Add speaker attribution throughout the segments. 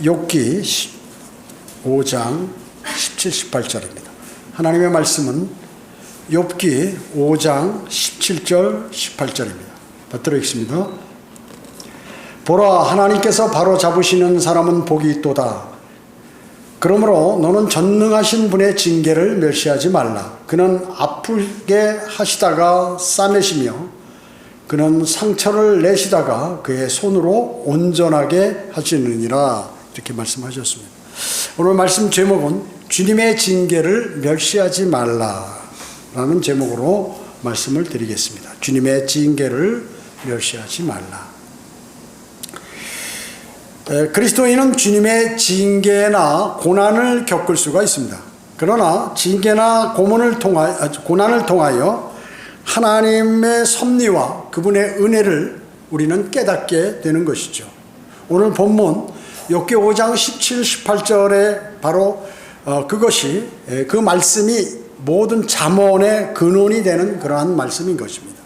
Speaker 1: 욥기 5장 17, 18절입니다. 하나님의 말씀은 욥기 5장 17절, 18절입니다. 받들어 읽습니다. 보라, 하나님께서 바로 잡으시는 사람은 복이 있도다. 그러므로 너는 전능하신 분의 징계를 멸시하지 말라. 그는 아프게 하시다가 싸매시며 그는 상처를 내시다가 그의 손으로 온전하게 하시느니라. 이렇게 말씀하셨습니다. 오늘 말씀 제목은 주님의 징계를 멸시하지 말라라는 제목으로 말씀을 드리겠습니다. 주님의 징계를 멸시하지 말라. 그리스도인은 주님의 징계나 고난을 겪을 수가 있습니다. 그러나 징계나 고난을 통하여 하나님의 섭리와 그분의 은혜를 우리는 깨닫게 되는 것이죠. 오늘 본문 욥기 5장 17, 18절에 바로 그것이 그 말씀이 모든 잠언의 근원이 되는 그러한 말씀인 것입니다.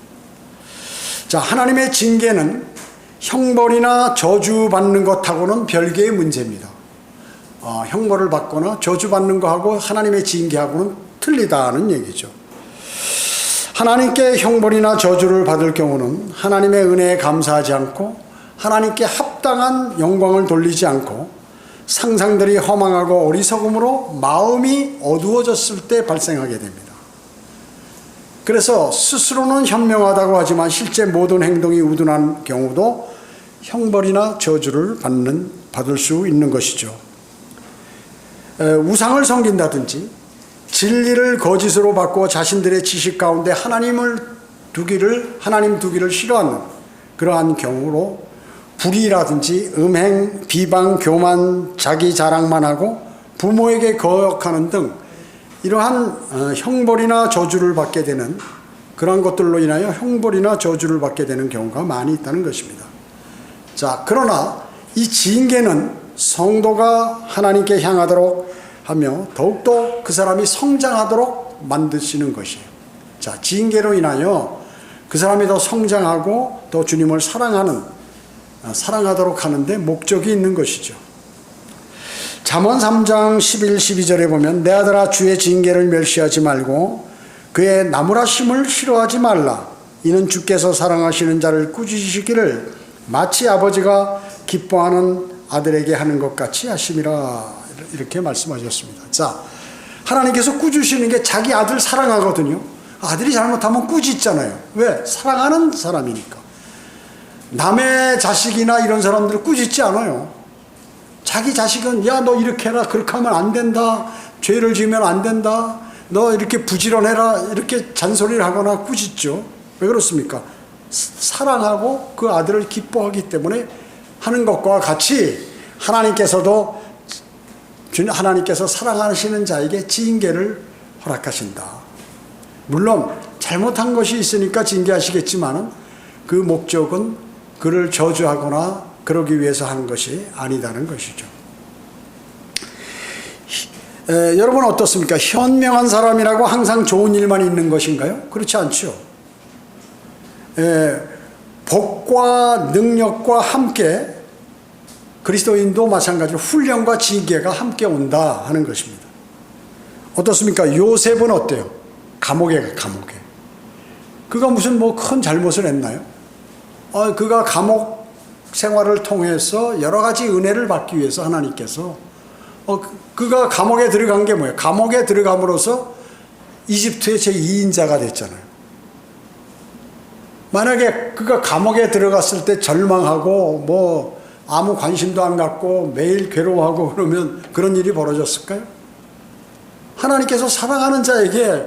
Speaker 1: 자, 하나님의 징계는 형벌이나 저주받는 것하고는 별개의 문제입니다. 형벌을 받거나 저주받는 것하고 하나님의 징계하고는 틀리다는 얘기죠. 하나님께 형벌이나 저주를 받을 경우는 하나님의 은혜에 감사하지 않고 하나님께 합당한 영광을 돌리지 않고 상상들이 허망하고 어리석음으로 마음이 어두워졌을 때 발생하게 됩니다. 그래서 스스로는 현명하다고 하지만 실제 모든 행동이 우둔한 경우도 형벌이나 저주를 받을 수 있는 것이죠. 우상을 섬긴다든지 진리를 거짓으로 바꾸어 자신들의 지식 가운데 하나님 두기를 싫어하는 그러한 경우로 불의라든지 음행, 비방, 교만, 자기 자랑만 하고 부모에게 거역하는 등 이러한 형벌이나 저주를 받게 되는 그러한 것들로 인하여 형벌이나 저주를 받게 되는 경우가 많이 있다는 것입니다. 자, 그러나 이 징계는 성도가 하나님께 향하도록 하며 더욱더 그 사람이 성장하도록 만드시는 것이에요. 자, 징계로 인하여 그 사람이 더 성장하고 더 주님을 사랑하도록 하는데 목적이 있는 것이죠. 잠언 3장 11, 12절에 보면 내 아들아 주의 징계를 멸시하지 말고 그의 나무라심을 싫어하지 말라. 이는 주께서 사랑하시는 자를 꾸짖으시기를 마치 아버지가 기뻐하는 아들에게 하는 것 같이 하심이라. 이렇게 말씀하셨습니다. 자, 하나님께서 꾸짖으시는 게 자기 아들 사랑하거든요. 아들이 잘못하면 꾸짖잖아요. 왜? 사랑하는 사람이니까. 남의 자식이나 이런 사람들을 꾸짖지 않아요. 자기 자식은 야, 너 이렇게 해라, 그렇게 하면 안 된다, 죄를 지으면 안 된다, 너 이렇게 부지런해라, 이렇게 잔소리를 하거나 꾸짖죠. 왜 그렇습니까? 사랑하고 그 아들을 기뻐하기 때문에 하는 것과 같이 하나님께서 사랑하시는 자에게 징계를 허락하신다. 물론 잘못한 것이 있으니까 징계하시겠지만 그 목적은 그를 저주하거나 그러기 위해서 하는 것이 아니다는 것이죠. 여러분 어떻습니까? 현명한 사람이라고 항상 좋은 일만 있는 것인가요? 그렇지 않죠. 복과 능력과 함께 그리스도인도 마찬가지로 훈련과 징계가 함께 온다 하는 것입니다. 어떻습니까? 요셉은 어때요? 감옥에. 그가 무슨 큰 잘못을 했나요? 그가 감옥 생활을 통해서 여러 가지 은혜를 받기 위해서 하나님께서 그가 감옥에 들어간 게 뭐예요? 감옥에 들어감으로써 이집트의 제2인자가 됐잖아요. 만약에 그가 감옥에 들어갔을 때 절망하고 아무 관심도 안 갖고 매일 괴로워하고 그러면 그런 일이 벌어졌을까요? 하나님께서 사랑하는 자에게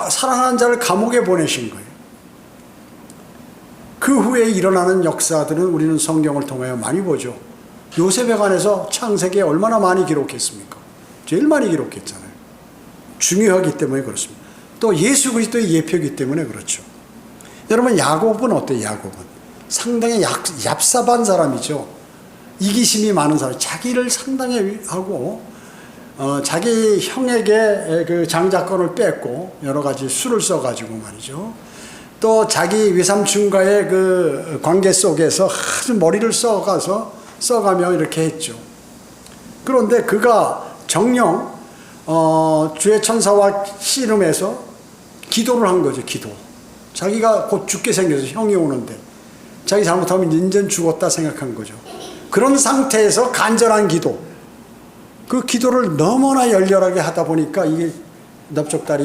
Speaker 1: 사랑하는 자를 감옥에 보내신 거예요. 그 후에 일어나는 역사들은 우리는 성경을 통하여 많이 보죠. 요셉에 관해서 창세기에 얼마나 많이 기록했습니까? 제일 많이 기록했잖아요. 중요하기 때문에 그렇습니다. 또 예수 그리스도의 예표이기 때문에 그렇죠. 여러분 야곱은 어때요? 야곱은 상당히 얍삽한 사람이죠. 이기심이 많은 사람, 자기를 상당히 하고 자기 형에게 그 장자권을 뺏고 여러 가지 수를 써가지고 말이죠. 또 자기 외삼촌과의 그 관계 속에서 아주 머리를 써가서 써가며 이렇게 했죠. 그런데 그가 정녕 주의 천사와 씨름해서 기도를 한 거죠. 기도. 자기가 곧 죽게 생겨서 형이 오는데 자기 잘못하면 인전 죽었다 생각한 거죠. 그런 상태에서 간절한 기도, 그 기도를 너무나 열렬하게 하다 보니까 이게 납작다리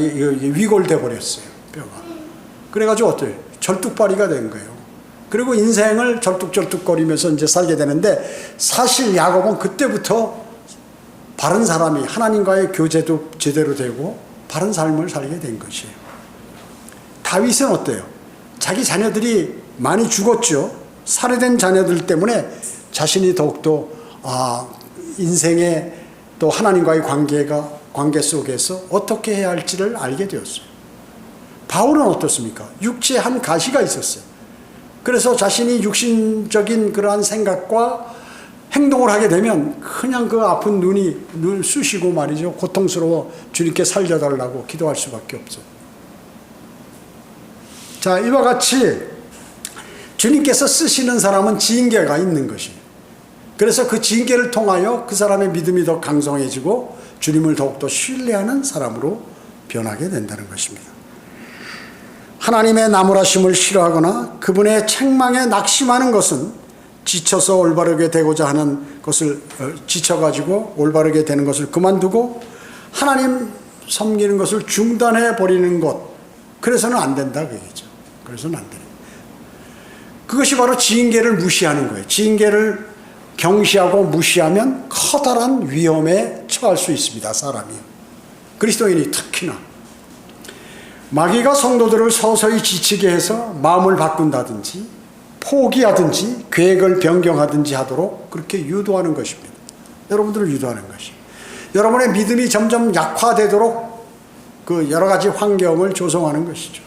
Speaker 1: 위골돼 버렸어요. 뼈가. 그래가지고 어때요? 절뚝발이가 된 거예요. 그리고 인생을 절뚝절뚝거리면서 이제 살게 되는데, 사실 야곱은 그때부터 바른 사람이, 하나님과의 교제도 제대로 되고 바른 삶을 살게 된 것이에요. 다윗은 어때요? 자기 자녀들이 많이 죽었죠. 살해된 자녀들 때문에 자신이 더욱더 인생의 또 하나님과의 관계 속에서 어떻게 해야 할지를 알게 되었어요. 바울은 어떻습니까? 육체에 한 가시가 있었어요. 그래서 자신이 육신적인 그러한 생각과 행동을 하게 되면 그냥 그 아픈 눈을 쑤시고 말이죠. 고통스러워 주님께 살려달라고 기도할 수밖에 없어요. 자, 이와 같이 주님께서 쓰시는 사람은 지인계가 있는 것이에요. 그래서 그 지인계를 통하여 그 사람의 믿음이 더 강성해지고 주님을 더욱더 신뢰하는 사람으로 변하게 된다는 것입니다. 하나님의 나무라심을 싫어하거나 그분의 책망에 낙심하는 것은 지쳐서 올바르게 되고자 하는 것을 지쳐가지고 올바르게 되는 것을 그만두고 하나님 섬기는 것을 중단해 버리는 것, 그래서는 안 된다 그 얘기죠. 그래서는 안 돼요. 그것이 바로 지인계를 무시하는 거예요. 지인계를 경시하고 무시하면 커다란 위험에 처할 수 있습니다. 사람이, 그리스도인이 특히나. 마귀가 성도들을 서서히 지치게 해서 마음을 바꾼다든지 포기하든지 계획을 변경하든지 하도록 그렇게 유도하는 것입니다. 여러분들을 유도하는 것이, 여러분의 믿음이 점점 약화되도록 그 여러 가지 환경을 조성하는 것이죠.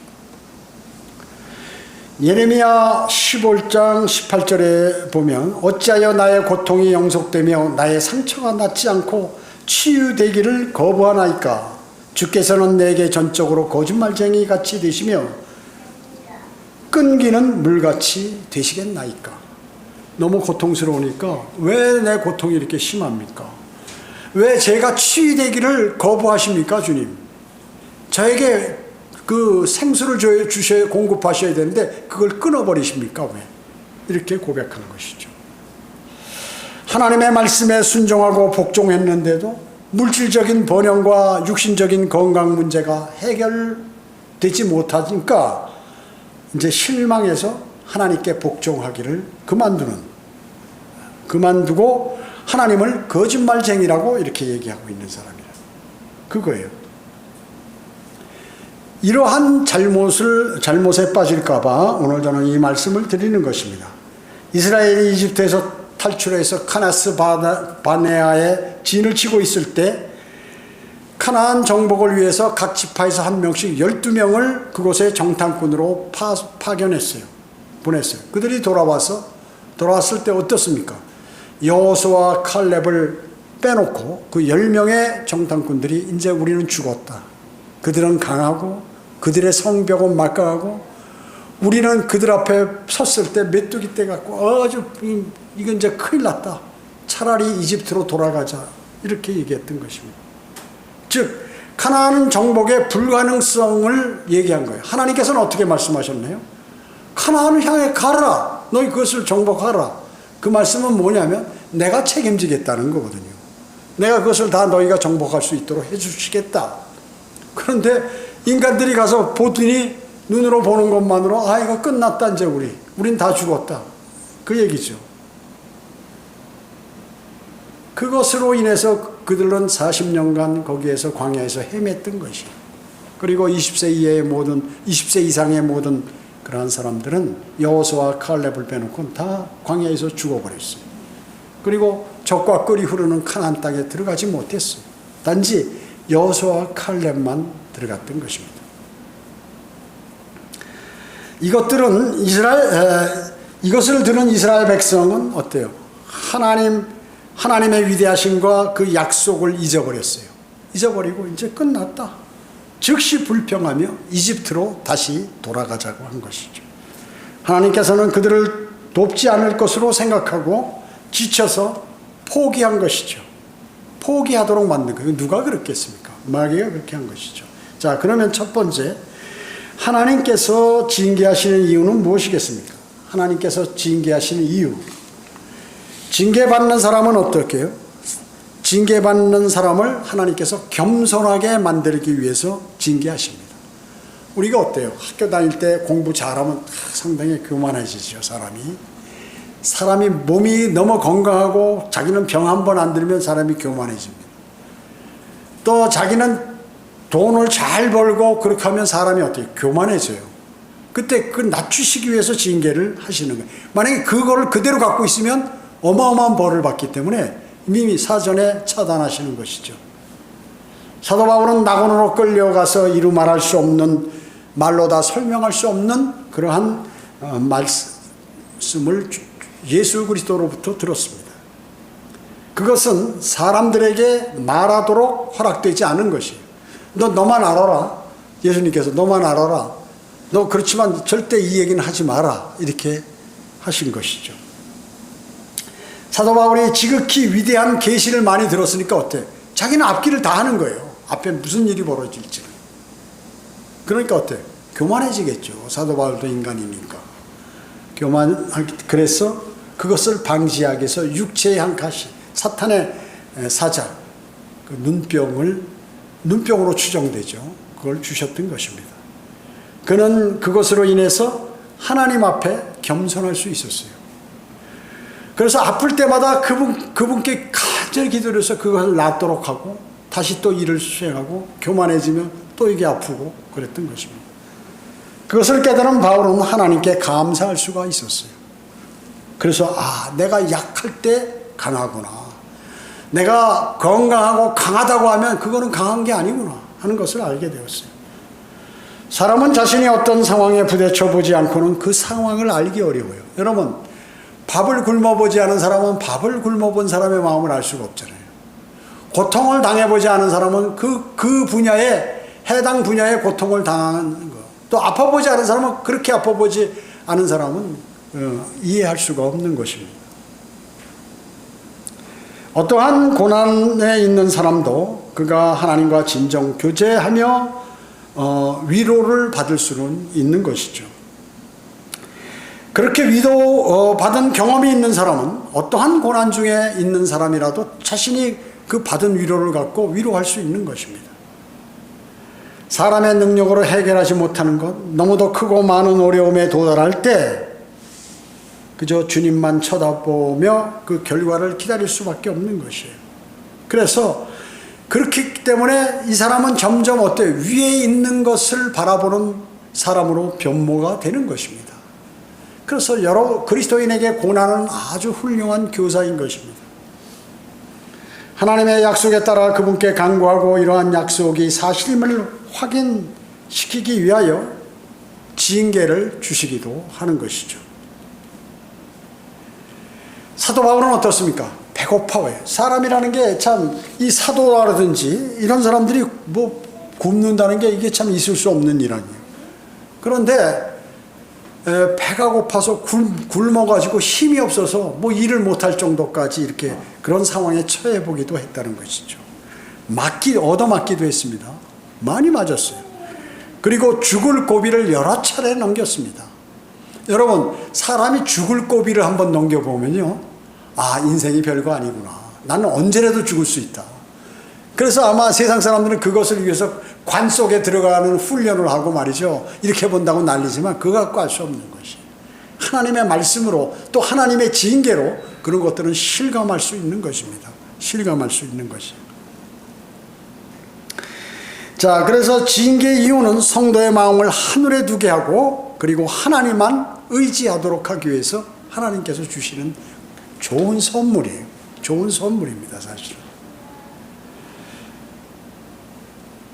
Speaker 1: 예레미야 15장 18절에 보면 어찌하여 나의 고통이 영속되며 나의 상처가 낫지 않고 치유되기를 거부하나이까. 주께서는 내게 전적으로 거짓말쟁이 같이 되시며 끊기는 물같이 되시겠나이까. 너무 고통스러우니까 왜 내 고통이 이렇게 심합니까? 왜 제가 치유되기를 거부하십니까? 주님, 저에게 그 생수를 주셔야 공급하셔야 되는데 그걸 끊어버리십니까? 왜? 이렇게 고백하는 것이죠. 하나님의 말씀에 순종하고 복종했는데도 물질적인 번영과 육신적인 건강 문제가 해결되지 못하니까 이제 실망해서 하나님께 복종하기를 그만두고 하나님을 거짓말쟁이라고 이렇게 얘기하고 있는 사람이라, 그거예요. 이러한 잘못에 빠질까봐 오늘 저는 이 말씀을 드리는 것입니다. 이스라엘이 이집트에서 탈출해서 카나스 바네아에 진을 치고 있을 때 가나안 정복을 위해서 각 지파에서 한 명씩 12명을 그곳에 정탐꾼으로 파견했어요. 보냈어요. 그들이 돌아왔을 때 어떻습니까? 여호수아와 칼렙을 빼놓고 그 10명의 정탐꾼들이 이제 우리는 죽었다. 그들은 강하고 그들의 성벽은 막강하고 우리는 그들 앞에 섰을 때 메뚜기 떼 갖고 이건 이제 큰일 났다. 차라리 이집트로 돌아가자. 이렇게 얘기했던 것입니다. 즉 가나안 정복의 불가능성을 얘기한 거예요. 하나님께서는 어떻게 말씀하셨나요? 가나안을 향해 가라. 너희 그것을 정복하라. 그 말씀은 뭐냐면 내가 책임지겠다는 거거든요. 내가 그것을 다 너희가 정복할 수 있도록 해주시겠다. 그런데 인간들이 가서 보더니 눈으로 보는 것만으로 이거 끝났다. 이제 우린 다 죽었다. 그 얘기죠. 그것으로 인해서 그들은 40년간 거기에서 광야에서 헤맸던 것이에요. 그리고 20세 이상의 모든 그러한 사람들은 여호수아와 칼렙을 빼놓고 다 광야에서 죽어버렸어요. 그리고 적과 끓이 흐르는 가나안 땅에 들어가지 못했어요. 단지 여호수아와 칼렙만 들어갔던 것입니다. 이것을 들은 이스라엘 백성은 어때요? 하나님의 위대하심과 그 약속을 잊어버렸어요. 잊어버리고 이제 끝났다. 즉시 불평하며 이집트로 다시 돌아가자고 한 것이죠. 하나님께서는 그들을 돕지 않을 것으로 생각하고 지쳐서 포기한 것이죠. 포기하도록 만든 거예요. 누가 그렇겠습니까? 마귀가 그렇게 한 것이죠. 자, 그러면 첫 번째, 하나님께서 징계하시는 이유는 무엇이겠습니까? 하나님께서 징계하시는 이유. 징계받는 사람은 어떻게 해요? 징계받는 사람을 하나님께서 겸손하게 만들기 위해서 징계하십니다. 우리가 어때요? 학교 다닐 때 공부 잘하면 상당히 교만해지죠, 사람이 몸이 너무 건강하고 자기는 병 한 번 안 들면 사람이 교만해집니다. 또 자기는 돈을 잘 벌고 그렇게 하면 사람이 어때요? 교만해져요. 그때 그 낮추시기 위해서 징계를 하시는 거예요. 만약에 그거를 그대로 갖고 있으면 어마어마한 벌을 받기 때문에 이미 사전에 차단하시는 것이죠. 사도 바울은 낙원으로 끌려가서 이루 말할 수 없는, 말로 다 설명할 수 없는 그러한 말씀을 예수 그리스도로부터 들었습니다. 그것은 사람들에게 말하도록 허락되지 않은 것이에요. 너만 알아라. 예수님께서 너만 알아라. 너 그렇지만 절대 이 얘기는 하지 마라. 이렇게 하신 것이죠. 사도 바울이 지극히 위대한 계시를 많이 들었으니까 어때? 자기는 앞길을 다 하는 거예요. 앞에 무슨 일이 벌어질지. 그러니까 어때? 교만해지겠죠. 사도 바울도 인간이니까. 그래서 그것을 방지하기 위해서 육체의 한 가시, 사탄의 사자, 그 눈병으로 추정되죠. 그걸 주셨던 것입니다. 그는 그것으로 인해서 하나님 앞에 겸손할 수 있었어요. 그래서 아플 때마다 그분께 간절히 기도해서 그것을 낫도록 하고 다시 또 일을 수행하고 교만해지면 또 이게 아프고 그랬던 것입니다. 그것을 깨달은 바울은 하나님께 감사할 수가 있었어요. 그래서 내가 약할 때 강하구나. 내가 건강하고 강하다고 하면 그거는 강한 게 아니구나 하는 것을 알게 되었어요. 사람은 자신이 어떤 상황에 부딪혀 보지 않고는 그 상황을 알기 어려워요. 여러분, 밥을 굶어보지 않은 사람은 밥을 굶어본 사람의 마음을 알 수가 없잖아요. 고통을 당해보지 않은 사람은 그 분야에, 해당 분야의 고통을 당하는 것. 또 아파보지 않은 사람은, 그렇게 아파보지 않은 사람은 이해할 수가 없는 것입니다. 어떠한 고난에 있는 사람도 그가 하나님과 진정 교제하며 위로를 받을 수는 있는 것이죠. 그렇게 위로 받은 경험이 있는 사람은 어떠한 고난 중에 있는 사람이라도 자신이 그 받은 위로를 갖고 위로할 수 있는 것입니다. 사람의 능력으로 해결하지 못하는 것, 너무도 크고 많은 어려움에 도달할 때 그저 주님만 쳐다보며 그 결과를 기다릴 수밖에 없는 것이에요. 그래서 그렇기 때문에 이 사람은 점점 위에 있는 것을 바라보는 사람으로 변모가 되는 것입니다. 그래서 여러 그리스도인에게 고난은 아주 훌륭한 교사인 것입니다. 하나님의 약속에 따라 그분께 간구하고 이러한 약속이 사실임을 확인시키기 위하여 징계를 주시기도 하는 것이죠. 사도 바울은 어떻습니까? 배고파요. 사람이라는 게 참, 이 사도라든지 이런 사람들이 굶는다는 게 이게 참 있을 수 없는 일 아니에요. 그런데 배가 고파서 굶어가지고 힘이 없어서 일을 못할 정도까지 이렇게 그런 상황에 처해 보기도 했다는 것이죠. 얻어맞기도 했습니다. 많이 맞았어요. 그리고 죽을 고비를 여러 차례 넘겼습니다. 여러분, 사람이 죽을 고비를 한번 넘겨보면요, 인생이 별거 아니구나. 나는 언제라도 죽을 수 있다. 그래서 아마 세상 사람들은 그것을 위해서 관 속에 들어가는 훈련을 하고 말이죠, 이렇게 본다고 난리지만 그거 갖고 알 수 없는 것이, 하나님의 말씀으로 또 하나님의 징계로 그런 것들은 실감할 수 있는 것입니다. 실감할 수 있는 것이. 자, 그래서 징계 이유는 성도의 마음을 하늘에 두게 하고 그리고 하나님만 의지하도록 하기 위해서 하나님께서 주시는 좋은 선물이에요. 좋은 선물입니다, 사실은.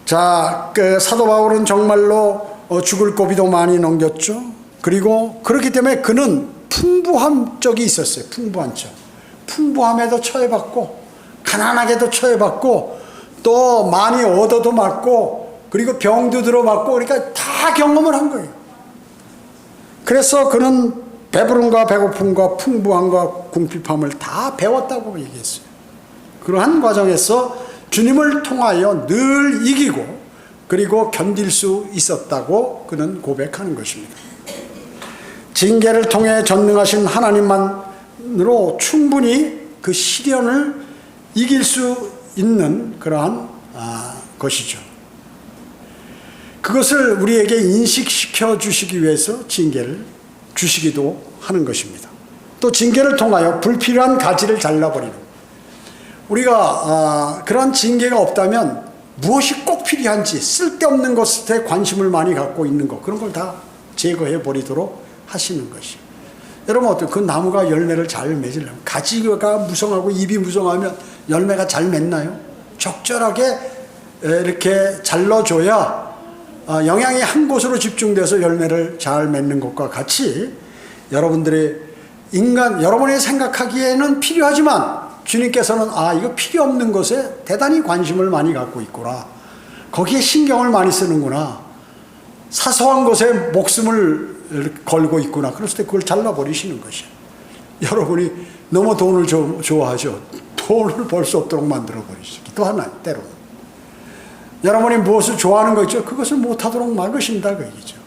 Speaker 1: 자, 사도 바울은 정말로 죽을 고비도 많이 넘겼죠. 그리고 그렇기 때문에 그는 풍부한 적이 있었어요. 풍부한 적. 풍부함에도 처해봤고 가난하게도 처해봤고 또 많이 얻어도 맞고 그리고 병도 들어맞고, 그러니까 다 경험을 한 거예요. 그래서 그는 배부름과 배고픔과 풍부함과 궁핍함을 다 배웠다고 얘기했어요. 그러한 과정에서 주님을 통하여 늘 이기고 그리고 견딜 수 있었다고 그는 고백하는 것입니다. 징계를 통해 전능하신 하나님만으로 충분히 그 시련을 이길 수 있는 그러한 것이죠. 그것을 우리에게 인식시켜 주시기 위해서 징계를 주시기도 하는 것입니다. 또 징계를 통하여 불필요한 가지를 잘라버리는, 우리가 그런 징계가 없다면 무엇이 꼭 필요한지 쓸데없는 것에 관심을 많이 갖고 있는 것, 그런 걸 다 제거해 버리도록 하시는 것이요. 여러분 어때요? 그 나무가 열매를 잘 맺으려면, 가지가 무성하고 잎이 무성하면 열매가 잘 맺나요? 적절하게 이렇게 잘라줘야 영양이 한 곳으로 집중돼서 열매를 잘 맺는 것과 같이, 여러분들의 여러분이 생각하기에는 필요하지만 주님께서는 이거 필요 없는 것에 대단히 관심을 많이 갖고 있구나, 거기에 신경을 많이 쓰는구나, 사소한 것에 목숨을 걸고 있구나, 그랬을 때 그걸 잘라버리시는 것이에요. 여러분이 너무 돈을 좋아하죠. 돈을 벌 수 없도록 만들어버리시기. 또 하나, 때로는 여러분이 무엇을 좋아하는 거 있죠? 그것을 못하도록 막으신다 그 얘기죠.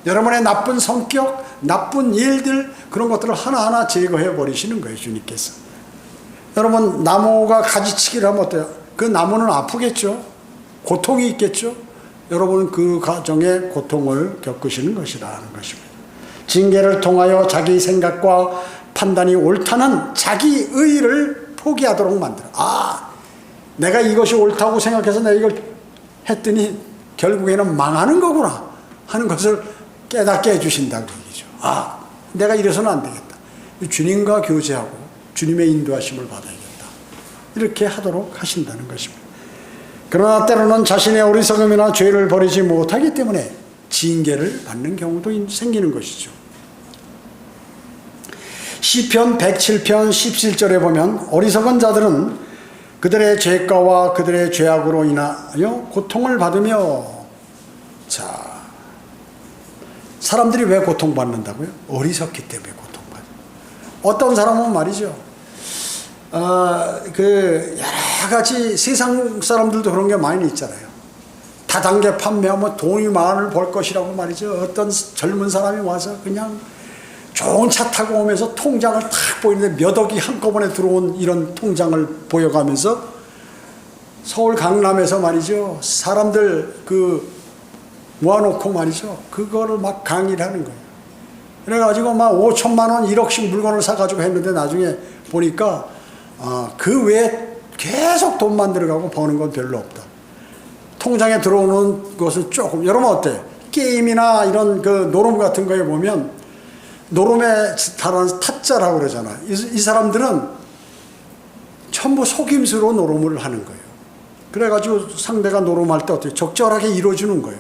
Speaker 1: 여러분의 나쁜 성격, 나쁜 일들, 그런 것들을 하나하나 제거해 버리시는 거예요, 주님께서. 여러분, 나무가 가지치기를 하면 어때요? 그 나무는 아프겠죠? 고통이 있겠죠? 여러분은 그 과정에 고통을 겪으시는 것이라는 것입니다. 징계를 통하여 자기 생각과 판단이 옳다는 자기 의의를 포기하도록 만들어. 내가 이것이 옳다고 생각해서 내가 이걸 했더니 결국에는 망하는 거구나 하는 것을 깨닫게 해주신다고 얘기죠. 내가 이래서는 안 되겠다. 주님과 교제하고 주님의 인도하심을 받아야겠다. 이렇게 하도록 하신다는 것입니다. 그러나 때로는 자신의 어리석음이나 죄를 버리지 못하기 때문에 징계를 받는 경우도 생기는 것이죠. 시편 107편 17절에 보면 어리석은 자들은 그들의 죄가와 그들의 죄악으로 인하여 고통을 받으며, 사람들이 왜 고통받는다고요? 어리석기 때문에 고통받아요. 어떤 사람은 말이죠, 여러 가지 세상 사람들도 그런 게 많이 있잖아요. 다단계 판매하면 돈이 많을 벌 것이라고 말이죠. 어떤 젊은 사람이 와서 그냥 좋은 차 타고 오면서 통장을 탁 보이는데 몇 억이 한꺼번에 들어온 이런 통장을 보여가면서 서울 강남에서 말이죠, 사람들 모아놓고 말이죠, 그거를 막 강의를 하는 거예요. 그래가지고 막 5천만 원, 1억씩 물건을 사가지고 했는데 나중에 보니까 그 외에 계속 돈 만들어가고 버는 건 별로 없다. 통장에 들어오는 것은 조금. 여러분 어때요? 게임이나 이런 노름 같은 거에 보면 노름에 달하는 타짜라고 그러잖아요. 이 사람들은 전부 속임수로 노름을 하는 거예요. 그래가지고 상대가 노름할 때 어떻게 적절하게 이루어주는 거예요.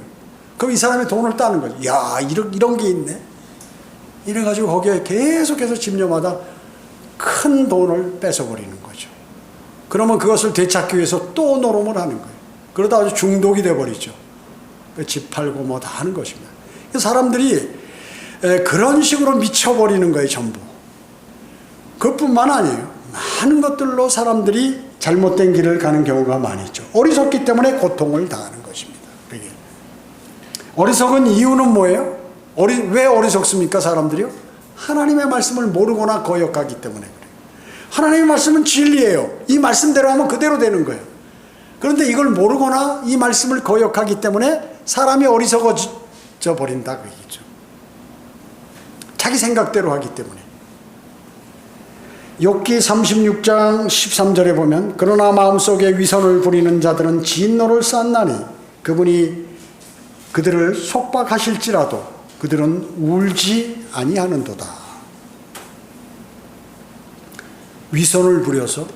Speaker 1: 그럼 이 사람이 돈을 따는 거죠. 이런 게 있네. 이래가지고 거기에 계속해서 집념하다 큰 돈을 뺏어버리는 거죠. 그러면 그것을 되찾기 위해서 또 노름을 하는 거예요. 그러다 아주 중독이 돼버리죠. 집 팔고 뭐 다 하는 것입니다. 사람들이 그런 식으로 미쳐버리는 거예요, 전부. 그것뿐만 아니에요. 많은 것들로 사람들이 잘못된 길을 가는 경우가 많이 있죠. 어리석기 때문에 고통을 당하는 것입니다. 그게. 어리석은 이유는 뭐예요? 왜 어리석습니까, 사람들이요? 하나님의 말씀을 모르거나 거역하기 때문에 그래요. 하나님의 말씀은 진리예요. 이 말씀대로 하면 그대로 되는 거예요. 그런데 이걸 모르거나 이 말씀을 거역하기 때문에 사람이 어리석어져 버린다 그 얘기죠. 자기 생각대로 하기 때문에. 욥기 36장 13절에 보면 그러나 마음속에 위선을 부리는 자들은 진노를 쌓나니 그분이 그들을 속박하실지라도 그들은 울지 아니하는도다. 위선을 부려서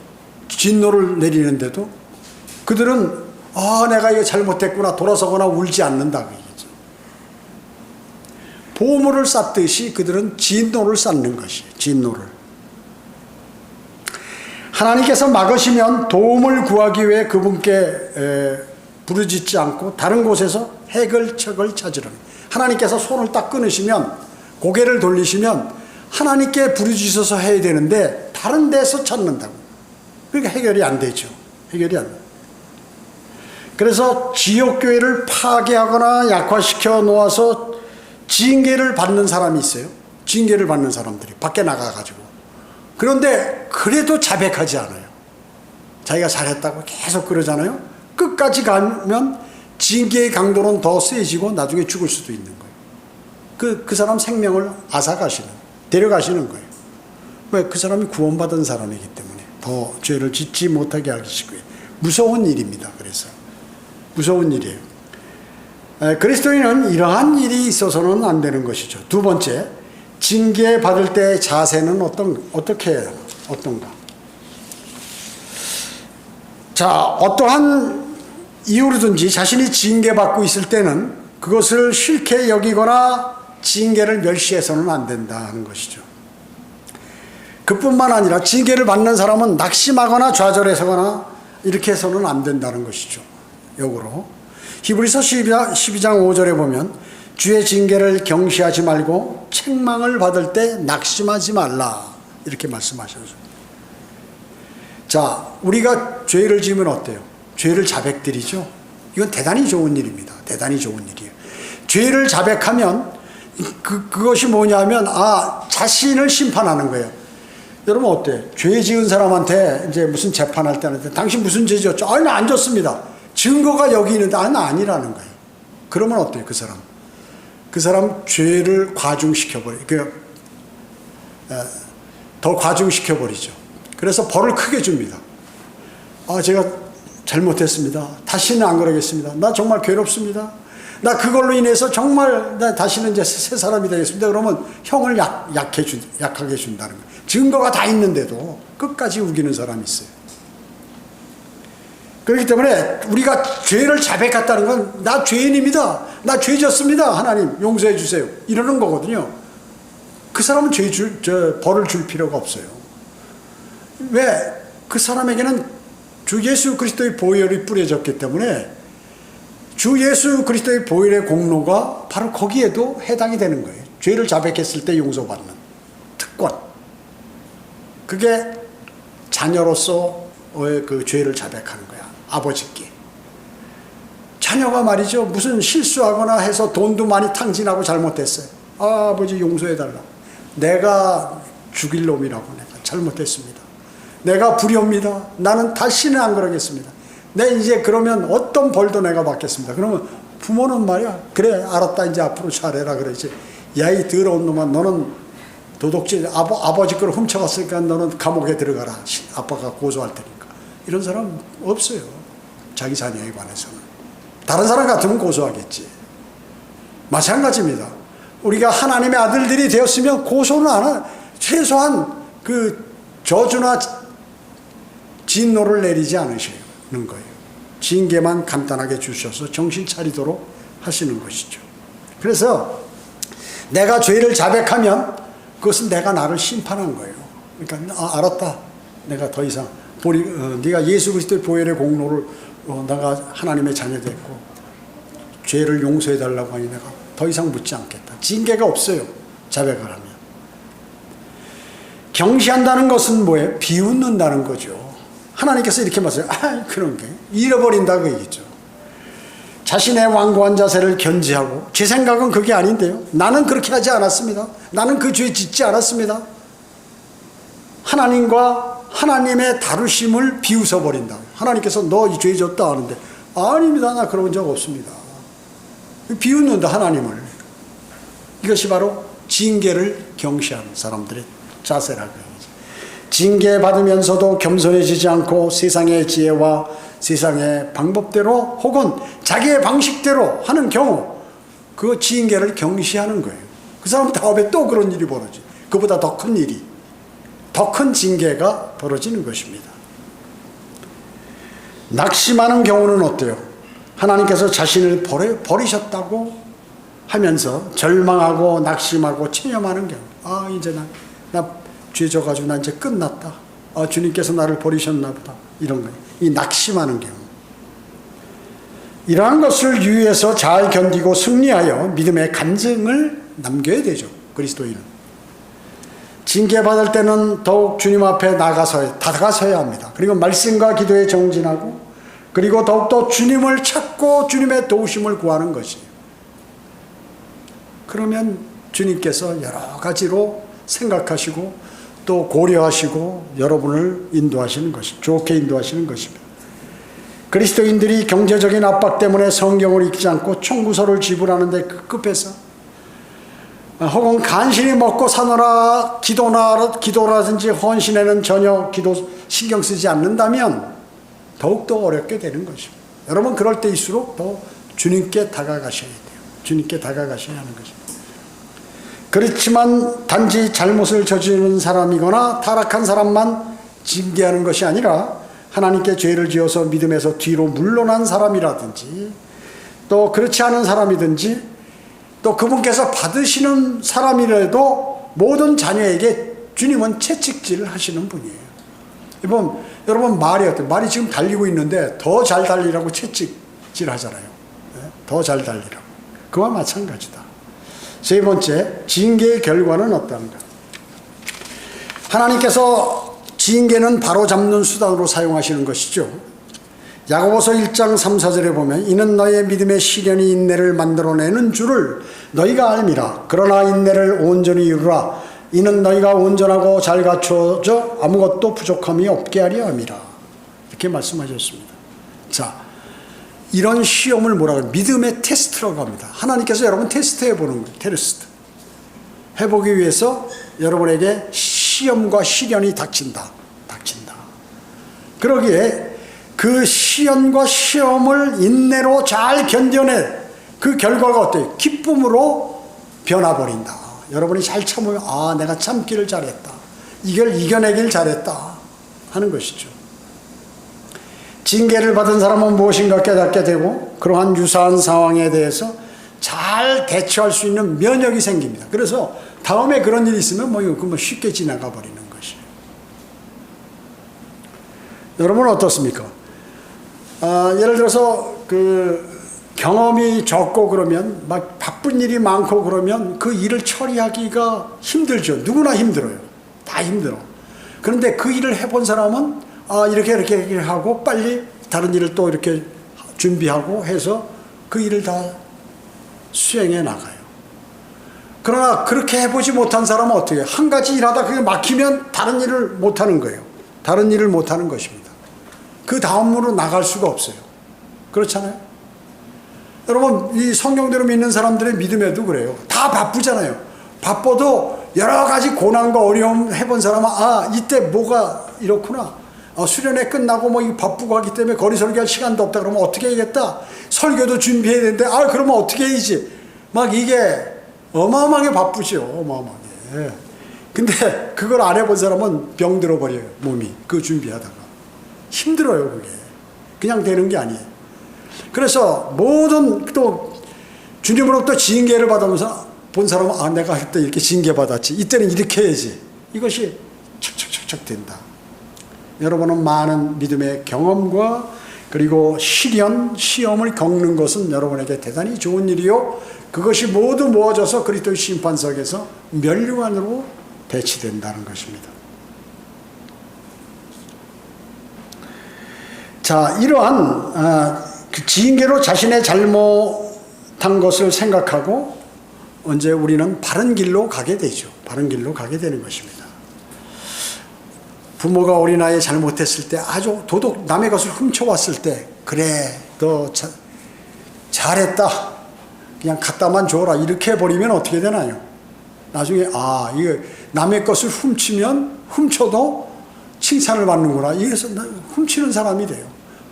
Speaker 1: 진노를 내리는데도 그들은 내가 이거 잘못했구나 돌아서거나 울지 않는다 그 얘기죠. 보물을 쌓듯이 그들은 진노를 쌓는 것이에요. 진노를. 하나님께서 막으시면 도움을 구하기 위해 그분께 부르짖지 않고 다른 곳에서 해결책을 찾으려는, 하나님께서 손을 딱 끊으시면, 고개를 돌리시면 하나님께 부르짖어서 해야 되는데 다른 데서 찾는다고. 그러니까 해결이 안 되죠. 해결이 안 돼요. 그래서 지역교회를 파괴하거나 약화시켜 놓아서 징계를 받는 사람이 있어요. 징계를 받는 사람들이 밖에 나가가지고. 그런데 그래도 자백하지 않아요. 자기가 잘했다고 계속 그러잖아요. 끝까지 가면 징계의 강도는 더 세지고 나중에 죽을 수도 있는 거예요. 그 사람 생명을 데려가시는 거예요. 왜? 그 사람이 구원받은 사람이기 때문에 더 죄를 짓지 못하게 하시고요. 무서운 일입니다. 그래서 무서운 일이에요. 그리스도인은 이러한 일이 있어서는 안 되는 것이죠. 두 번째, 징계받을 때의 자세는 어떤가? 자, 어떠한 이유로든지 자신이 징계받고 있을 때는 그것을 싫게 여기거나 징계를 멸시해서는 안 된다는 것이죠. 그뿐만 아니라 징계를 받는 사람은 낙심하거나 좌절해서거나 이렇게 해서는 안 된다는 것이죠. 역으로 히브리서 12장 5절에 보면 주의 징계를 경시하지 말고 책망을 받을 때 낙심하지 말라 이렇게 말씀하셨어요. 자, 우리가 죄를 지으면 어때요? 죄를 자백드리죠. 이건 대단히 좋은 일입니다. 대단히 좋은 일이에요. 죄를 자백하면 그것이 뭐냐면 자신을 심판하는 거예요. 여러분 어때? 죄 지은 사람한테 이제 무슨 재판할 때는 당신 무슨 죄 지었죠? 아니, 나 안 졌습니다. 증거가 여기 있는데 나 아니라는 거예요. 그러면 어때요? 그 사람 죄를 더 과중시켜버리죠. 그래서 벌을 크게 줍니다. 제가 잘못했습니다. 다시는 안 그러겠습니다. 나 정말 괴롭습니다. 나 그걸로 인해서 정말 나 다시는 이제 새 사람이 되겠습니다. 그러면 형을 약하게 준다는 거예요. 증거가 다 있는데도 끝까지 우기는 사람이 있어요. 그렇기 때문에 우리가 죄를 자백했다는 건 나 죄인입니다. 나 죄 졌습니다. 하나님 용서해 주세요. 이러는 거거든요. 그 사람은 벌을 줄 필요가 없어요. 왜? 그 사람에게는 주 예수 그리스도의 보혈이 뿌려졌기 때문에 주 예수 그리스도의 보혈의 공로가 바로 거기에도 해당이 되는 거예요. 죄를 자백했을 때 용서받는 특권. 그게 자녀로서의 그 죄를 자백하는 거야. 아버지께. 자녀가 말이죠. 무슨 실수하거나 해서 돈도 많이 탕진하고 잘못했어요. 아버지 용서해달라. 내가 죽일 놈이라고 내가 잘못했습니다. 내가 불효입니다. 나는 다시는 안 그러겠습니다. 이제 그러면 어떤 벌도 내가 받겠습니다. 그러면 부모는 말이야. 그래 알았다 이제 앞으로 잘해라 그러지. 야 이 더러운 놈아 너는 도둑질 아버지 걸 훔쳐갔으니까 너는 감옥에 들어가라. 아빠가 고소할 테니까. 이런 사람 없어요. 자기 자녀에 관해서는. 다른 사람 같으면 고소하겠지. 마찬가지입니다. 우리가 하나님의 아들들이 되었으면 고소는 안 하. 최소한 그 저주나 진노를 내리지 않으시는 거예요. 징계만 간단하게 주셔서 정신 차리도록 하시는 것이죠. 그래서 내가 죄를 자백하면 그것은 내가 나를 심판한 거예요. 그러니까 알았다. 내가 더 이상 네가 예수 그리스도의 보혈의 공로를 내가 하나님의 자녀 됐고 죄를 용서해 달라고 하니 내가 더 이상 묻지 않겠다. 징계가 없어요. 자백을 하면. 경시한다는 것은 뭐예요? 비웃는다는 거죠. 하나님께서 이렇게 말씀하세요. 그런 게 잃어버린다 그 얘기죠. 자신의 완고한 자세를 견지하고 제 생각은 그게 아닌데요. 나는 그렇게 하지 않았습니다. 나는 그 죄 짓지 않았습니다. 하나님과 하나님의 다루심을 비웃어버린다. 하나님께서 너 이 죄 졌다 하는데 아닙니다. 나 그런 적 없습니다. 비웃는다 하나님을. 이것이 바로 징계를 경시하는 사람들의 자세라고 합니다. 징계받으면서도 겸손해지지 않고 세상의 지혜와 세상의 방법대로 혹은 자기의 방식대로 하는 경우 그 징계를 경시하는 거예요. 그 사람 다음에 또 그런 일이 벌어지. 그보다 더 큰 일이, 더 큰 징계가 벌어지는 것입니다. 낙심하는 경우는 어때요? 하나님께서 자신을 버리셨다고 하면서 절망하고 낙심하고 체념하는 경우. 이제 나 죄 져가지고 나 이제 끝났다. 주님께서 나를 버리셨나 보다. 이런 거예요. 이 낙심하는 경우. 이러한 것을 유의해서 잘 견디고 승리하여 믿음의 간증을 남겨야 되죠. 그리스도인은. 징계받을 때는 더욱 주님 앞에 다가서야 합니다. 그리고 말씀과 기도에 정진하고, 그리고 더욱더 주님을 찾고 주님의 도우심을 구하는 것이에요. 그러면 주님께서 여러 가지로 생각하시고 또 고려하시고 여러분을 인도하시는 것이, 좋게 인도하시는 것입니다. 그리스도인들이 경제적인 압박 때문에 성경을 읽지 않고 청구서를 지불하는데 급급해서, 혹은 간신히 먹고 사느라 기도라든지 헌신에는 전혀 기도 신경 쓰지 않는다면 더욱더 어렵게 되는 것입니다. 여러분, 그럴 때일수록 더 주님께 다가가셔야 돼요. 주님께 다가가셔야 하는 것입니다. 그렇지만 단지 잘못을 저지르는 사람이거나 타락한 사람만 징계하는 것이 아니라 하나님께 죄를 지어서 믿음에서 뒤로 물러난 사람이라든지 또 그렇지 않은 사람이든지 또 그분께서 받으시는 사람이라도 모든 자녀에게 주님은 채찍질을 하시는 분이에요. 여러분 말이 어때요? 말이 지금 달리고 있는데 더 잘 달리라고 채찍질 하잖아요. 더 잘 달리라고. 그와 마찬가지다. 세 번째, 징계의 결과는 어떠한가? 하나님께서 징계는 바로잡는 수단으로 사용하시는 것이죠. 야고보서 1장 3, 4절에 보면 이는 너희의 믿음의 시련이 인내를 만들어내는 줄을 너희가 알미라. 그러나 인내를 온전히 이루라. 이는 너희가 온전하고 잘 갖추어져 아무것도 부족함이 없게 하려 함이라. 이렇게 말씀하셨습니다. 자, 이런 시험을 뭐라고 해요? 믿음의 테스트라고 합니다. 하나님께서 여러분 테스트해 보는 거예요. 테스트. 해보기 위해서 여러분에게 시험과 시련이 닥친다. 그러기에 그 시련과 시험을 인내로 잘 견뎌내 그 결과가 어때요? 기쁨으로 변화버린다. 여러분이 잘 참으면 내가 참기를 잘했다. 이걸 이겨내길 잘했다 하는 것이죠. 징계를 받은 사람은 무엇인가 깨닫게 되고 그러한 유사한 상황에 대해서 잘 대처할 수 있는 면역이 생깁니다. 그래서 다음에 그런 일이 있으면 이거 쉽게 지나가 버리는 것이에요. 여러분은 어떻습니까? 예를 들어서 경험이 적고 그러면 막 바쁜 일이 많고 그러면 그 일을 처리하기가 힘들죠. 누구나 힘들어요. 다 힘들어. 그런데 그 일을 해본 사람은 이렇게 하고 빨리 다른 일을 또 이렇게 준비하고 해서 그 일을 다 수행해 나가요. 그러나 그렇게 해보지 못한 사람은 어떻게 해요? 한 가지 일하다 그게 막히면 다른 일을 못하는 거예요. 다른 일을 못하는 것입니다. 그 다음으로 나갈 수가 없어요. 그렇잖아요? 여러분, 이 성경대로 믿는 사람들의 믿음에도 그래요. 다 바쁘잖아요. 바빠도 여러 가지 고난과 어려움 해본 사람은 이때 뭐가 이렇구나. 수련회 끝나고 바쁘고 하기 때문에 거리 설교할 시간도 없다. 그러면 어떻게 해야겠다. 설교도 준비해야 되는데 그러면 어떻게 해야지. 이게 어마어마하게 바쁘죠. 어마어마하게. 근데 그걸 안 해본 사람은 병 들어버려요. 몸이. 그 준비하다가. 힘들어요. 그게. 그냥 되는 게 아니에요. 그래서 모든 또 주님으로부터 징계를 받으면서 본 사람은 내가 그때 이렇게 징계받았지. 이때는 이렇게 해야지. 이것이 척척척척 된다. 여러분은 많은 믿음의 경험과 그리고 시험을 겪는 것은 여러분에게 대단히 좋은 일이요. 그것이 모두 모아져서 그리스도의 심판석에서 멸류관으로 배치된다는 것입니다. 자, 이러한 그 징계로 자신의 잘못한 것을 생각하고 언제 우리는 바른 길로 가게 되죠. 바른 길로 가게 되는 것입니다. 부모가 어린아이 잘못했을 때 아주 남의 것을 훔쳐왔을 때 그래 너 잘했다 그냥 갖다만 줘라 이렇게 해버리면 어떻게 되나요? 나중에 이거 남의 것을 훔쳐도 칭찬을 받는구나. 이래서 훔치는 사람이 돼요.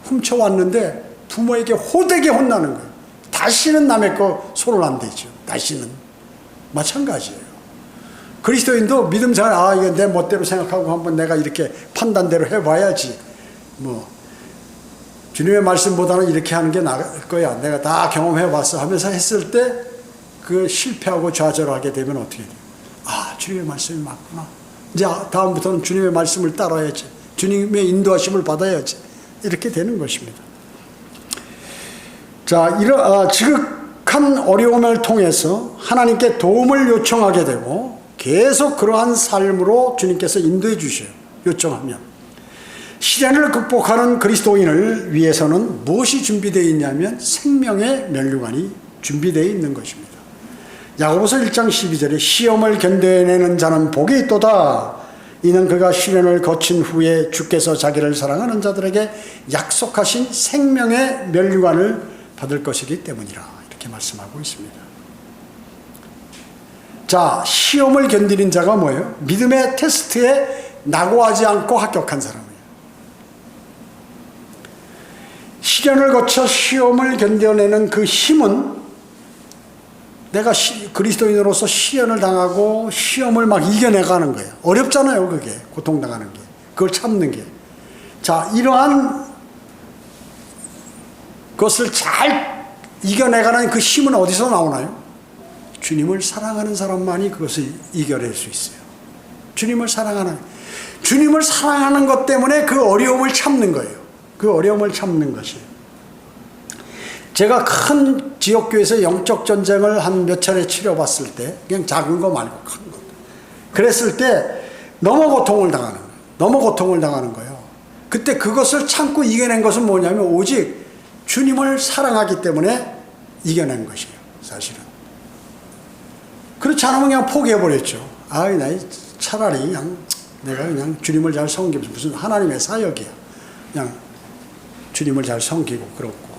Speaker 1: 훔쳐왔는데 부모에게 호되게 혼나는 거예요. 다시는 남의 거 손을 안 대죠. 다시는. 마찬가지예요. 그리스도인도 믿음 생활, 이거 내 멋대로 생각하고 한번 내가 이렇게 판단대로 해봐야지. 주님의 말씀보다는 이렇게 하는 게 나을 거야. 내가 다 경험해봤어 하면서 했을 때 그 실패하고 좌절하게 되면 어떻게 돼요? 주님의 말씀이 맞구나. 이제 다음부터는 주님의 말씀을 따라야지. 주님의 인도하심을 받아야지. 이렇게 되는 것입니다. 자, 이런 지극한 어려움을 통해서 하나님께 도움을 요청하게 되고 계속 그러한 삶으로 주님께서 인도해 주셔요. 요청하면. 시련을 극복하는 그리스도인을 위해서는 무엇이 준비되어 있냐면 생명의 면류관이 준비되어 있는 것입니다. 야고보서 1장 12절에 시험을 견뎌내는 자는 복이 있도다. 이는 그가 시련을 거친 후에 주께서 자기를 사랑하는 자들에게 약속하신 생명의 면류관을 받을 것이기 때문이라. 이렇게 말씀하고 있습니다. 자, 시험을 견디는 자가 뭐예요? 믿음의 테스트에 낙오하지 않고 합격한 사람이에요. 시련을 거쳐 시험을 견뎌내는 그 힘은 내가 그리스도인으로서 시련을 당하고 시험을 막 이겨내가는 거예요. 어렵잖아요, 그게. 고통당하는 게. 그걸 참는 게. 자, 이러한 것을 잘 이겨내가는 그 힘은 어디서 나오나요? 주님을 사랑하는 사람만이 그것을 이겨낼 수 있어요. 주님을 사랑하는 것 때문에 그 어려움을 참는 거예요. 그 어려움을 참는 것이에요. 제가 큰 지역교회에서 영적 전쟁을 한 몇 차례 치러봤을 때, 그냥 작은 거 말고 큰 거. 그랬을 때 너무 고통을 당하는 거예요. 그때 그것을 참고 이겨낸 것은 뭐냐면 오직 주님을 사랑하기 때문에 이겨낸 것이에요, 사실은. 그렇지 않으면 그냥 포기해버렸죠. 나 차라리 그냥 내가 그냥 주님을 잘 섬기면서 무슨 하나님의 사역이야. 그냥 주님을 잘 섬기고 그렇고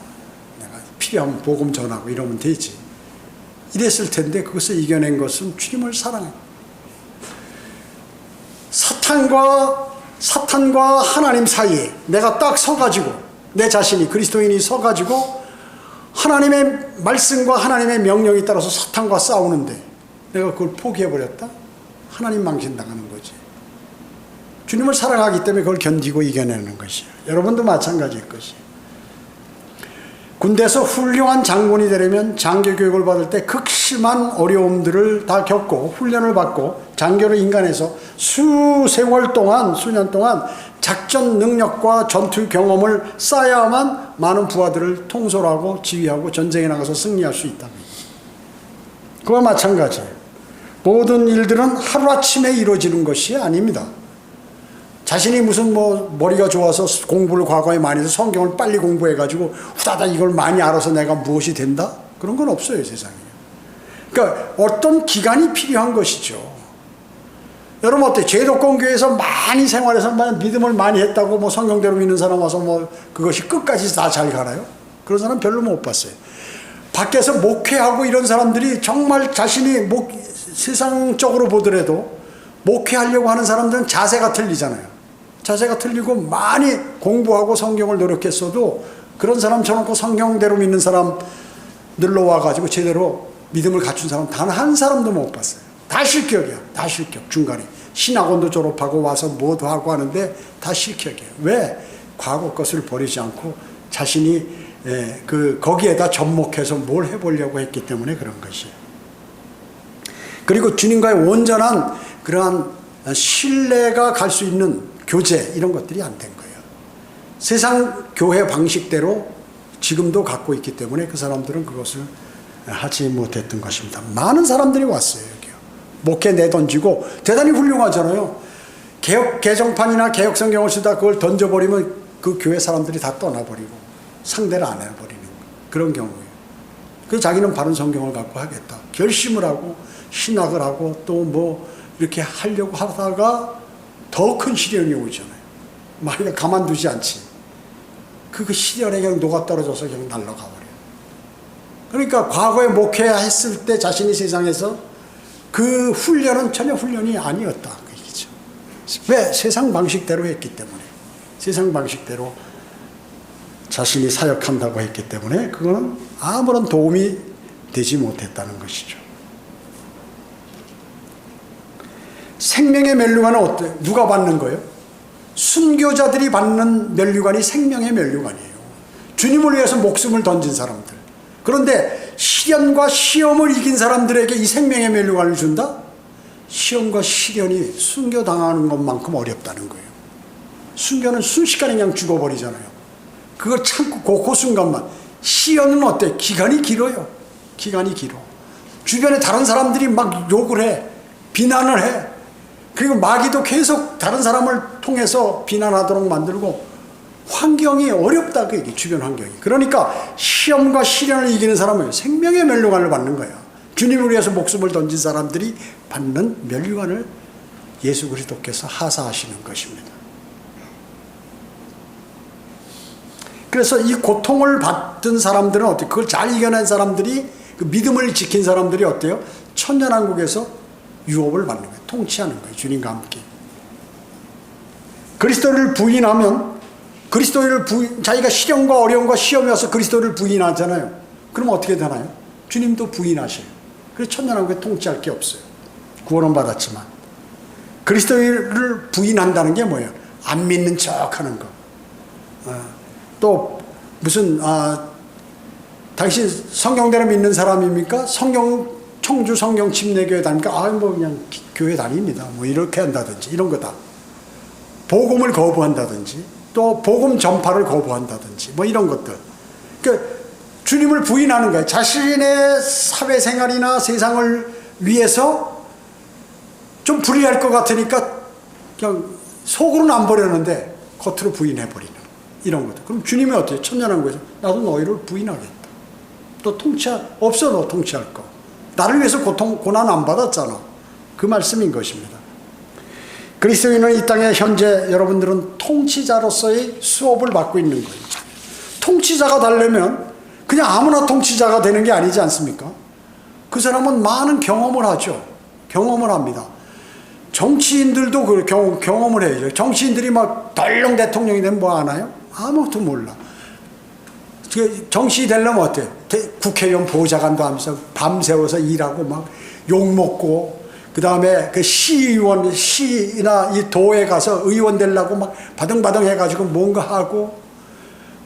Speaker 1: 내가 필요하면 복음 전하고 이러면 되지. 이랬을 텐데 그것을 이겨낸 것은 주님을 사랑해요. 사탄과 하나님 사이에 내가 딱 서가지고 내 자신이 그리스도인이 서가지고 하나님의 말씀과 하나님의 명령에 따라서 사탄과 싸우는데 내가 그걸 포기해버렸다? 하나님 망신당하는 거지. 주님을 사랑하기 때문에 그걸 견디고 이겨내는 것이에요. 여러분도 마찬가지일 것이에요. 군대에서 훌륭한 장군이 되려면 장교 교육을 받을 때 극심한 어려움들을 다 겪고 훈련을 받고 장교를 인간해서 수년 동안 작전 능력과 전투 경험을 쌓아야만 많은 부하들을 통솔하고 지휘하고 전쟁에 나가서 승리할 수 있다. 그와 마찬가지예요. 모든 일들은 하루아침에 이루어지는 것이 아닙니다. 자신이 무슨 머리가 좋아서 공부를 과거에 많이 해서 성경을 빨리 공부해가지고 후다닥 이걸 많이 알아서 내가 무엇이 된다? 그런 건 없어요, 세상에. 그러니까 어떤 기간이 필요한 것이죠. 여러분 어때요? 제도권교회에서 많이 생활해서 믿음을 많이 했다고 성경대로 믿는 사람 와서 그것이 끝까지 다 잘 가나요? 그런 사람 별로 못 봤어요. 밖에서 목회하고 이런 사람들이 정말 자신이 세상적으로 보더라도 목회하려고 하는 사람들은 자세가 틀리잖아요. 자세가 틀리고 많이 공부하고 성경을 노력했어도 그런 사람 쳐놓고 성경대로 믿는 사람들로 와가지고 제대로 믿음을 갖춘 사람 단 한 사람도 못 봤어요. 다 실격이야. 다 실격. 중간에 신학원도 졸업하고 와서 뭐도 하고 하는데 다 실격이에요. 왜? 과거 것을 버리지 않고 자신이 거기에다 접목해서 뭘 해보려고 했기 때문에 그런 것이에요. 그리고 주님과의 온전한 그러한 신뢰가 갈 수 있는 교제 이런 것들이 안 된 거예요. 세상 교회 방식대로 지금도 갖고 있기 때문에 그 사람들은 그것을 하지 못했던 것입니다. 많은 사람들이 왔어요. 여기요. 목회 내던지고 대단히 훌륭하잖아요. 개정판이나 개혁성경을 쓰다 그걸 던져버리면 그 교회 사람들이 다 떠나버리고 상대를 안 해버리는 그런 경우예요. 그래서 자기는 바른 성경을 갖고 하겠다. 결심을 하고 신학을 하고 또 이렇게 하려고 하다가 더 큰 시련이 오잖아요. 그러니까 가만두지 않지. 그 시련에 그냥 녹아떨어져서 그냥 날아가 버려요. 그러니까 과거에 목회했을 때 자신이 세상에서 그 훈련은 전혀 훈련이 아니었다. 그 얘기죠. 왜? 세상 방식대로 했기 때문에. 세상 방식대로 자신이 사역한다고 했기 때문에 그거는 아무런 도움이 되지 못했다는 것이죠. 생명의 면류관은 어때요? 누가 받는 거예요? 순교자들이 받는 면류관이 생명의 면류관이에요. 주님을 위해서 목숨을 던진 사람들. 그런데 시련과 시험을 이긴 사람들에게 이 생명의 면류관을 준다? 시험과 시련이 순교당하는 것만큼 어렵다는 거예요. 순교는 순식간에 그냥 죽어버리잖아요. 그걸 참고 그 순간만. 시련은 어때? 기간이 길어요. 기간이 길어. 주변에 다른 사람들이 막 욕을 해. 비난을 해. 그리고 마귀도 계속 다른 사람을 통해서 비난하도록 만들고 환경이 어렵다, 그 얘기, 주변 환경이. 그러니까 시험과 시련을 이기는 사람은 생명의 면류관을 받는 거야. 주님을 위해서 목숨을 던진 사람들이 받는 면류관을 예수 그리스도께서 하사하시는 것입니다. 그래서 이 고통을 받은 사람들은 어때요? 그걸 잘 이겨낸 사람들이, 그 믿음을 지킨 사람들이 어때요? 천년왕국에서 유업을 받는 거예요. 통치하는 거예요. 주님과 함께. 그리스도를 부인하면, 자기가 시련과 어려움과 시험이 와서 그리스도를 부인하잖아요. 그럼 어떻게 되나요? 주님도 부인하셔요. 그래서 천년왕국에 통치할 게 없어요. 구원은 받았지만. 그리스도를 부인한다는 게 뭐예요? 안 믿는 척 하는 거. 또 무슨 당신 성경대로 믿는 사람입니까? 청주 성경 침례교회 다니까 뭐 그냥 교회 다닙니다. 뭐 이렇게 한다든지 이런 거다. 복음을 거부한다든지 또 복음 전파를 거부한다든지 뭐 이런 것들. 그러니까 주님을 부인하는 거예요. 자신의 사회생활이나 세상을 위해서 좀 불리할 것 같으니까 그냥 속으로는 안 버렸는데 겉으로 부인해버리는 이런 것들. 그럼 주님이 어때요? 천년왕국에서 나도 너희를 부인하겠다. 또 없어 너 통치할 거. 나를 위해서 고난 안 받았잖아. 그 말씀인 것입니다. 그리스도인은 이 땅에 현재 여러분들은 통치자로서의 수업을 받고 있는 거예요. 통치자가 되려면 그냥 아무나 통치자가 되는 게 아니지 않습니까? 그 사람은 많은 경험을 하죠. 경험을 합니다. 정치인들도 그 경험을 해야죠. 정치인들이 막 덜렁 대통령이 되면 뭐 하나요? 아무것도 몰라. 정치 되려면 어때? 국회의원 보좌관도 하면서 밤새워서 일하고 막 욕먹고, 그 다음에 그 시나 이 도에 가서 의원 되려고 막 바등바등 해가지고 뭔가 하고,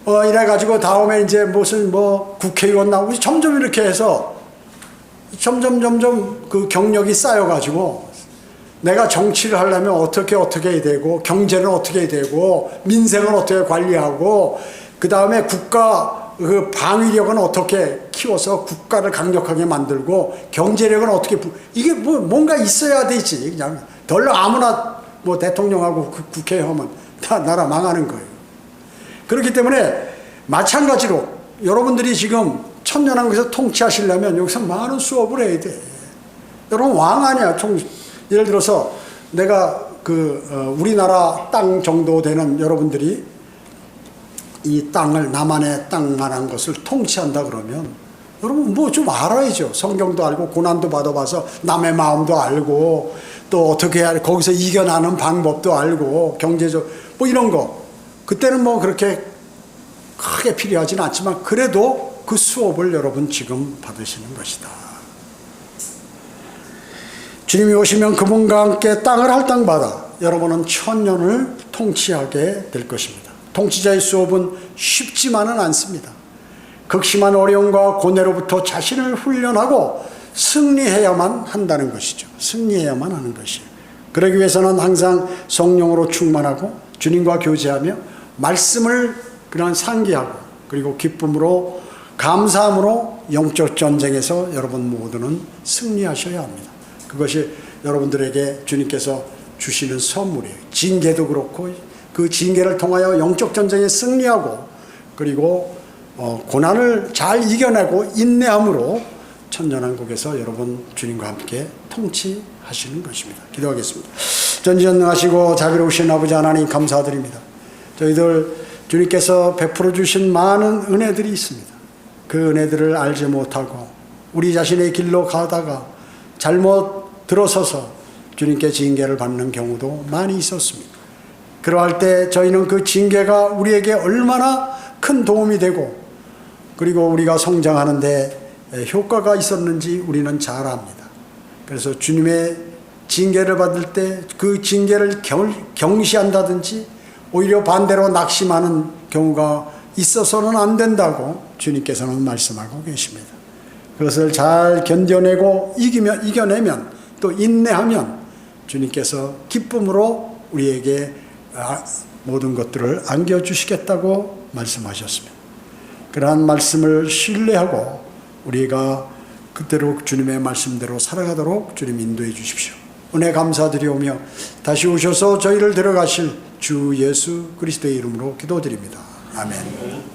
Speaker 1: 이래가지고 다음에 이제 무슨 뭐 국회의원 나오고 점점 이렇게 해서 점점 그 경력이 쌓여가지고 내가 정치를 하려면 어떻게 해야 되고, 경제는 어떻게 해야 되고, 민생은 어떻게 관리하고, 그 다음에 국가 그 방위력은 어떻게 키워서 국가를 강력하게 만들고, 경제력은 어떻게, 이게 뭔가 있어야 되지. 그냥 덜러 아무나 뭐 대통령하고 국회의원은 다 나라 망하는 거예요. 그렇기 때문에 마찬가지로 여러분들이 지금 천년왕국에서 통치하시려면 여기서 많은 수업을 해야 돼. 여러분 왕 아니야. 예를 들어서 내가 우리나라 땅 정도 되는 여러분들이 이 땅을, 나만의 땅만한 것을 통치한다 그러면 여러분 뭐 좀 알아야죠. 성경도 알고 고난도 받아봐서 남의 마음도 알고 또 어떻게 해야 거기서 이겨나는 방법도 알고 경제적 뭐 이런 거. 그때는 뭐 그렇게 크게 필요하지는 않지만 그래도 그 수업을 여러분 지금 받으시는 것이다. 주님이 오시면 그분과 함께 땅을 할당받아 여러분은 천년을 통치하게 될 것입니다. 통치자의 수업은 쉽지만은 않습니다. 극심한 어려움과 고뇌로부터 자신을 훈련하고 승리해야만 한다는 것이죠. 승리해야만 하는 것이에요. 그러기 위해서는 항상 성령으로 충만하고 주님과 교제하며 말씀을 그런 상기하고 그리고 기쁨으로 감사함으로 영적 전쟁에서 여러분 모두는 승리하셔야 합니다. 그것이 여러분들에게 주님께서 주시는 선물이에요. 징계도 그렇고 그 징계를 통하여 영적 전쟁에 승리하고 그리고 고난을 잘 이겨내고 인내함으로 천년왕국에서 여러분 주님과 함께 통치하시는 것입니다. 기도하겠습니다. 전지전능하시고 자비로우신 아버지 하나님 감사드립니다. 저희들 주님께서 베풀어 주신 많은 은혜들이 있습니다. 그 은혜들을 알지 못하고 우리 자신의 길로 가다가 잘못 들어서서 주님께 징계를 받는 경우도 많이 있었습니다. 그러할 때 저희는 그 징계가 우리에게 얼마나 큰 도움이 되고 그리고 우리가 성장하는 데 효과가 있었는지 우리는 잘 압니다. 그래서 주님의 징계를 받을 때 그 징계를 경시한다든지 오히려 반대로 낙심하는 경우가 있어서는 안 된다고 주님께서는 말씀하고 계십니다. 그것을 잘 견뎌내고 이겨내면 또 인내하면 주님께서 기쁨으로 우리에게 모든 것들을 안겨주시겠다고 말씀하셨습니다. 그러한 말씀을 신뢰하고 우리가 그대로 주님의 말씀대로 살아가도록 주님 인도해 주십시오. 은혜 감사드리오며 다시 오셔서 저희를 데려가실 주 예수 그리스도의 이름으로 기도드립니다. 아멘.